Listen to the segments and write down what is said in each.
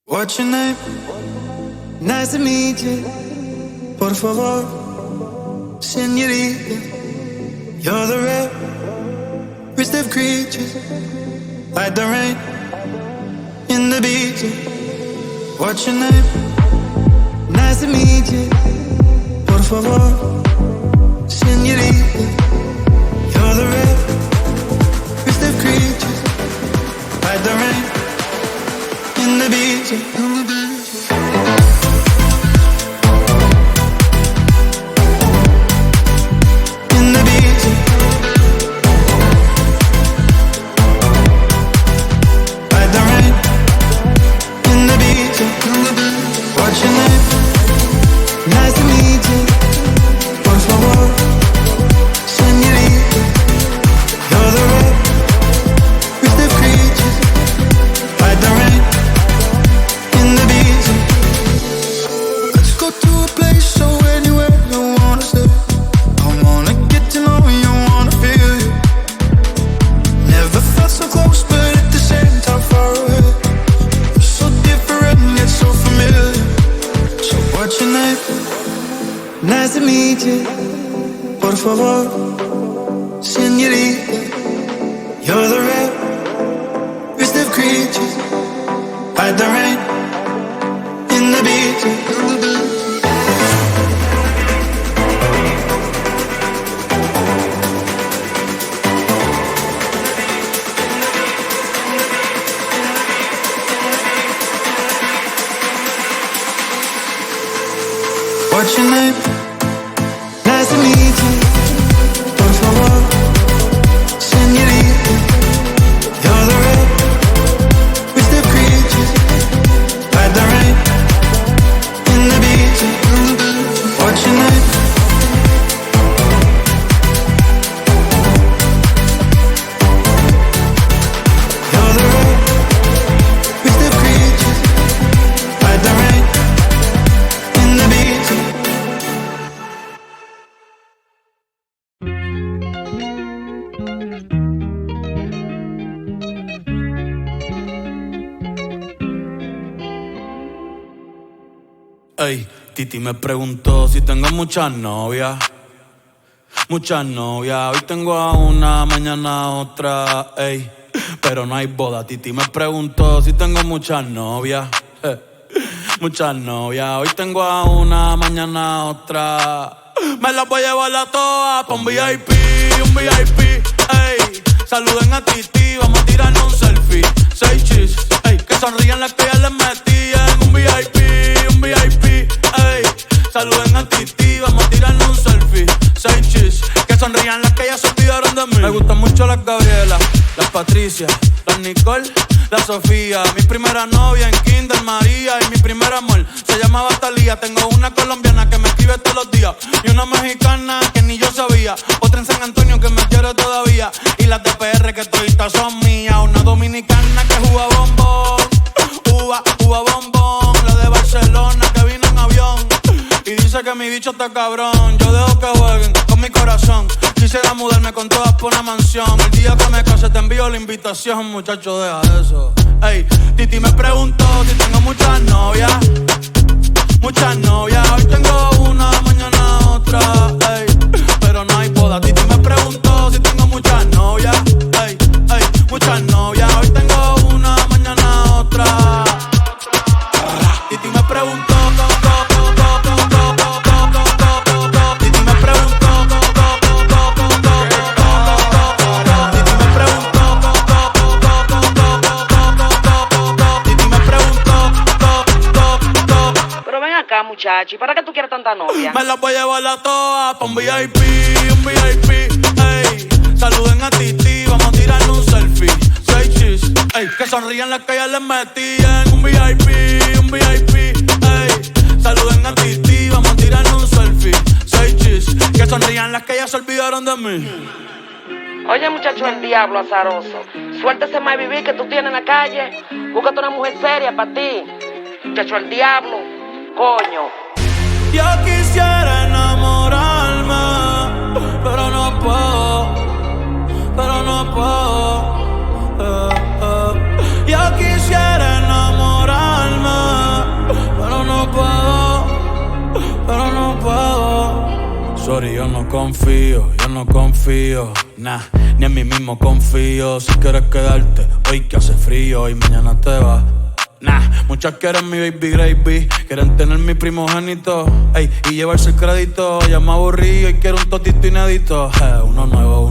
What's your name? Nice to meet you. Por favor, señorita. You're the rarest of creatures, like the rain in the beach. What's your name? Nice to meet you. Por favor, señorita. You're the rarest of creatures, like the rain in the beach. Nice to meet you. Por favor, señorita. You're the rarest of creatures, like the rain in the beach. What's your name? Nice to meet you. Por favor, señorita. You're the rarest of creatures, like the rain in the beach. What's your name? You're the rarest of creatures, like the rain in the beach. Ey, Titi me preguntó si tengo muchas novias. Muchas novias, hoy tengo a una, mañana a otra, ey. Pero no hay boda, Titi me preguntó si tengo muchas novias. Muchas novias, hoy tengo a una, mañana a otra. Me las voy a llevar a todas pa' un VIP, ey. Saluden a Titi, vamos a tirarnos un selfie. 6 chis, ey. Que sonrían las que ya les metí en un VIP, ey. Saluden a Titi, vamos a tirarnos un selfie. 6 chis, que sonrían las que ya se olvidaron de mí. Me gustan mucho las Gabriela, las Patricia, las Nicole, la Sofía. Mi primera novia en Kinder María y mi primer amor se llamaba Talía. Tengo una colombiana que me escribe todos los días y una mexicana que ni yo sabía. Otra en San Antonio que me quiere todavía y las de PR que toditas son mías. Una dominicana que juega bombón, juega bombón. La de Barcelona que vino en avión y dice que mi bicho está cabrón. Yo dejo que jueguen con mi corazón. Quisiera mudarme con todas por una mansión. El día que me case te envío la invitación, muchacho, deja eso. Ey, Titi me preguntó si tengo muchas novias. Muchas novias, hoy tengo una, mañana otra, ey. Pero no hay boda. Titi me preguntó si tengo muchas novias. Ey, ey, muchas novias, hoy tengo una, mañana otra. Titi me preguntó. Muchacho, ¿y para qué tú quieres tanta novia? Me las voy a llevar a todas pa' un VIP, ey. Saluden a Titi, vamos a tirarnos un selfie. 6 chis, ey. Que sonrían las que ya les metí en un VIP, ey. Saluden a Titi, vamos a tirarnos un selfie. 6 chis, que sonrían las que ya se olvidaron de mí. Oye, muchacho, el diablo azaroso. Suéltese más vivir que tú tienes en la calle. Búscate una mujer seria para ti. Muchacho, el diablo. Coño. Yo quisiera enamorarme, pero no puedo, Yo quisiera enamorarme, Shorty, yo no confío, nah, ni en mí mismo confío. Si quieres quedarte, hoy que hace frío y mañana te vas. Nah, muchas quieren mi baby gravy, quieren tener mi primogénito, ey, y llevarse el crédito. Ya me aburrí y quiero un totito inédito. Uno nuevo.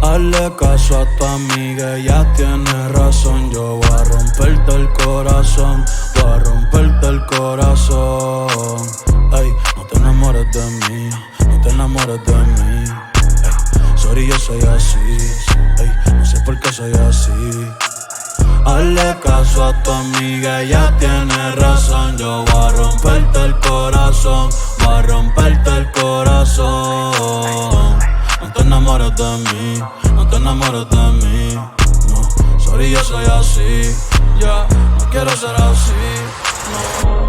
Hazle caso a tu amiga, ella tiene razón. Yo voy a romperte el corazón, ey, no te enamores de mí, ey, sorry, yo soy así, ey, no sé por qué soy así. Hazle caso a tu amiga, ella tiene razón. Yo voy a romperte el corazón, No te enamores de mí, no. Sorry, yo soy así, ya, no quiero ser así, no.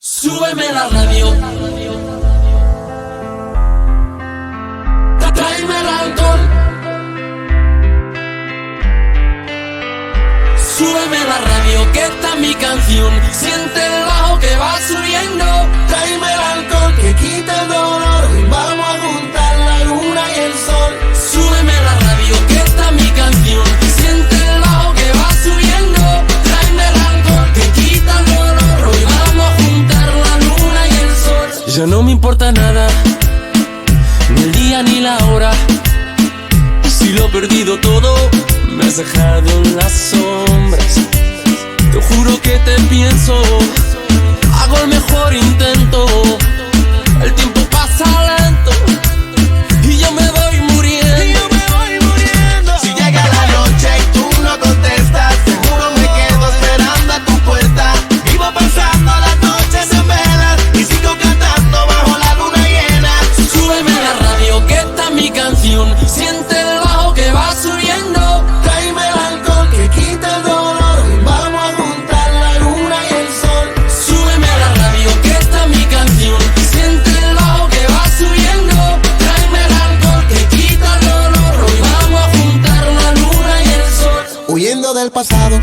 Súbeme la radio, tráeme el alcohol. Súbeme la radio, que esta es mi canción. Siente el bajo que va subiendo. Tráeme el alcohol que quita el dolor. Y vamos a juntar la luna y el sol. Súbeme la radio, que esta es mi canción. Siente el bajo que va subiendo. Tráeme el alcohol que quita el dolor. Hoy vamos a juntar la luna y el sol. Ya no me importa nada, ni el día ni la hora. Si lo he perdido todo, me has dejado en las sombras. Te juro que te pienso, hago el mejor intento. El tiempo pasa lento y yo me voy muriendo. pasado.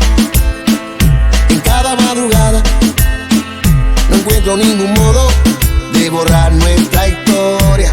En cada madrugada no encuentro ningún modo de borrar nuestra historia.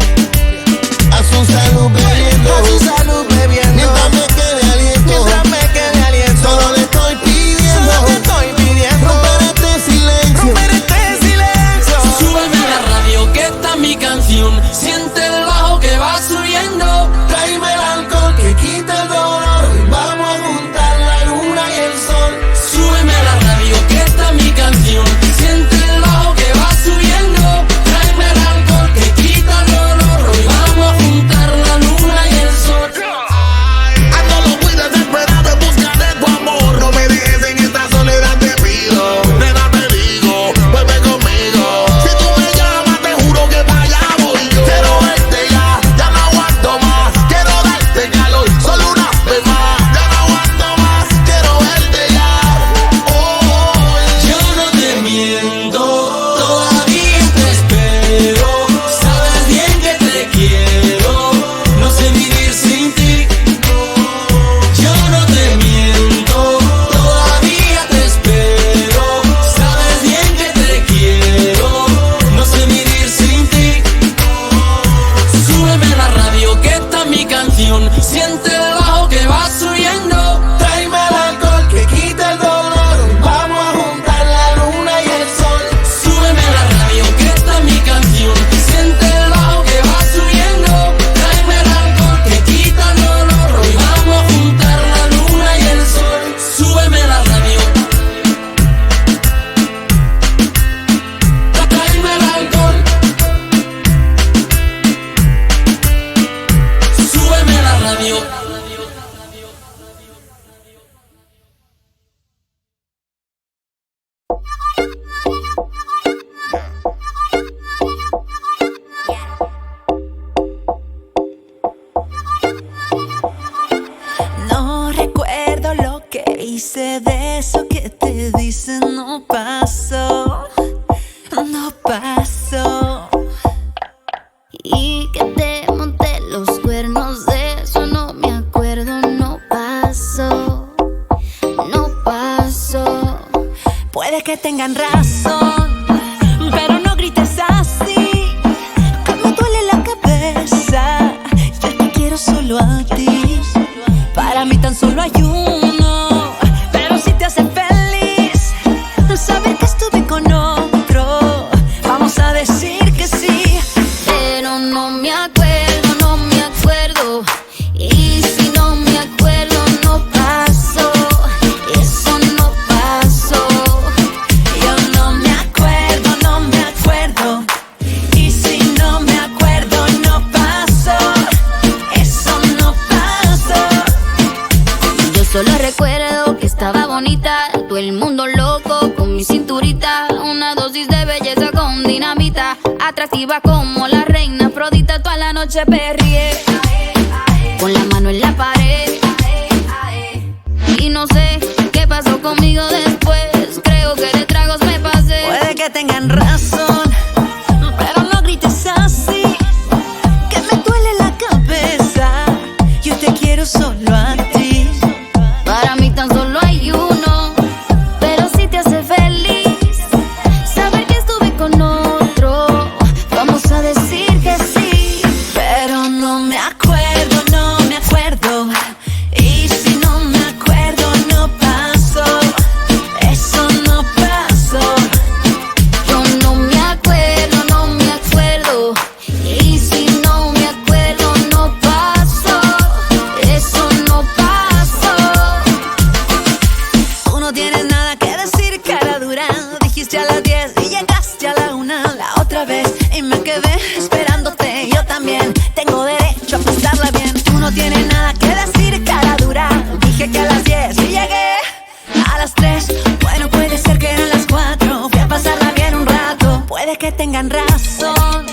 A su salud bebiendo, a su salud bebiendo, mientras me quede aliento, mientras me quede aliento. Solo le estoy pidiendo, solo te estoy pidiendo, romper este silencio, romper este silencio. Súbeme a la radio que está mi canción. Siente el bajo que va subiendo. Tráeme el alcohol que quita el dolor y vamos a juntar la luna y el sol. Súbeme a la radio que está mi canción. Siente el bajo que va subiendo. Tráeme el alcohol que quita el dolor. Hoy vamos a juntar la luna y el sol. Ando loco y desesperado en busca de tu amor. No me dejes en esta soledad, te pido. Nena, te digo, vuelve conmigo. Si tú me llamas, te juro que para allá voy yo. Quiero verte ya no aguanto más. Quiero darte calor, solo una vez más. Ya no aguanto más, quiero verte ya. Yo no te miento, todavía te espero. Sabes bien que te quiero, no sé vivir sin ti. Yo no te miento, todavía te espero. Sabes bien que te quiero, no sé vivir sin ti. Súbeme a la radio que está mi canción. Siente el bajo que va subiendo. Tráeme el alcohol que quita el dolor. Vamos a juntar la luna y el sol. Súbeme a la radio que está mi canción. Siente el bajo que va subiendo. Tráeme el alcohol que quita el dolor. Hoy vamos a juntar la luna y el sol. Súbeme a la radio. Tráeme el alcohol. Súbeme a la radio. No recuerdo lo que hice, de eso que te dicen no pasó, no pasó. Y que te monté los cuernos, de eso no me acuerdo, no pasó, no pasó. Puede que tengan razón, pero no grites así, que me duele la cabeza. Yo te quiero solo a ti, para mí tan solo hay uno. Pero si te hace feliz saber que estuve con otro, vamos a decir que sí. Pero no me acuerdo, no me acuerdo. Y si no me acuerdo, no pasó, eso no pasó. Yo no me acuerdo, no me acuerdo. Y si no me acuerdo, no pasó, eso no pasó. Yo solo recuerdo que estaba bonita, todo el mundo loco con mi cinturita. Una dosis de belleza con dinamita, atractiva como la reina Afrodita. Toda la noche perrié, con la mano en la pared. Y no sé qué pasó conmigo después, creo que de tragos me pasé. Puede que tengan razón, pero no grites así, que me duele la cabeza. Yo te quiero solo a ti. Para mí tan solo hay uno, pero si te hace feliz saber que estuve con otro, vamos a decir que sí. Pero no me acuerdo, no me acuerdo. Y si no me acuerdo, no pasó, eso no pasó. Yo no me acuerdo, no me acuerdo. Y si no me acuerdo, no pasó, eso no pasó. Tú no tienes nada que decir, cara dura. Dijiste a las 10 y llegaste a la 1 la otra vez, y me quedé esperándote. Yo también tengo derecho a pasarla bien. Tú no tienes nada que decir, cara dura. Dije que a las 10 y llegué a las 3. Bueno, puede ser que eran las 4. Fui a pasarla bien un rato. Puede que tengan razón,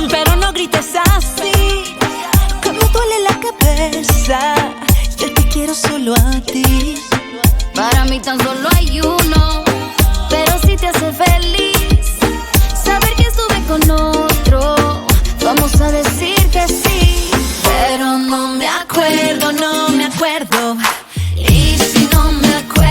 pero no grites así, que me duele la cabeza. Yo te quiero solo a ti. Para mí tan solo hay uno,